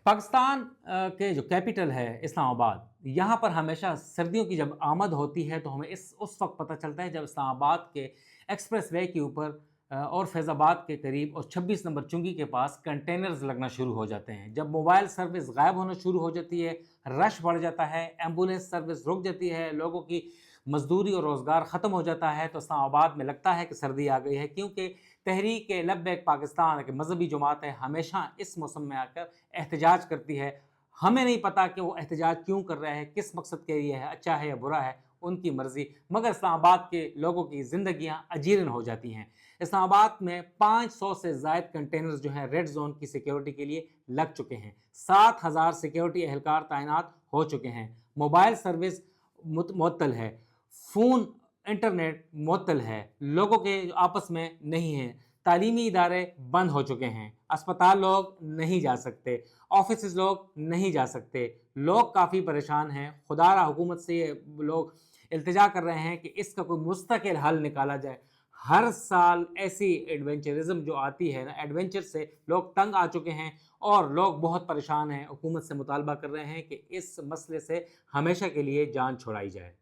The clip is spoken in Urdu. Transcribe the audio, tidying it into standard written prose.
پاکستان کے جو کیپٹل ہے اسلام آباد، یہاں پر ہمیشہ سردیوں کی جب آمد ہوتی ہے تو ہمیں اس وقت پتہ چلتا ہے جب اسلام آباد کے ایکسپریس وے کے اوپر اور فیض آباد کے قریب اور 26 نمبر چنگی کے پاس کنٹینرز لگنا شروع ہو جاتے ہیں۔ جب موبائل سروس غائب ہونا شروع ہو جاتی ہے، رش بڑھ جاتا ہے، ایمبولینس سروس رک جاتی ہے، لوگوں کی مزدوری اور روزگار ختم ہو جاتا ہے، تو اسلام آباد میں لگتا ہے کہ سردی آ گئی ہے، کیونکہ تحریک لبیک پاکستان ایک مذہبی جماعت ہے، ہمیشہ اس موسم میں آ کر احتجاج کرتی ہے۔ ہمیں نہیں پتہ کہ وہ احتجاج کیوں کر رہے ہیں، کس مقصد کے لیے ہے، اچھا ہے یا برا ہے، ان کی مرضی، مگر اسلام آباد کے لوگوں کی زندگیاں اجیرن ہو جاتی ہیں۔ اسلام آباد میں 500 سے زائد کنٹینرز جو ہیں ریڈ زون کی سیکیورٹی کے لیے لگ چکے ہیں، 7,000 سیکیورٹی اہلکار تعینات ہو چکے ہیں، موبائل سروس معطل ہے، فون انٹرنیٹ معطل ہے، لوگوں کے آپس میں نہیں ہیں، تعلیمی ادارے بند ہو چکے ہیں، اسپتال لوگ نہیں جا سکتے، آفیسز لوگ نہیں جا سکتے، لوگ کافی پریشان ہیں۔ خدا را حکومت سے یہ لوگ التجا کر رہے ہیں کہ اس کا کوئی مستقل حل نکالا جائے۔ ہر سال ایسی ایڈونچرزم جو آتی ہے نا، ایڈونچر سے لوگ تنگ آ چکے ہیں اور لوگ بہت پریشان ہیں، حکومت سے مطالبہ کر رہے ہیں کہ اس مسئلے سے ہمیشہ کے لیے جان چھڑائی جائے۔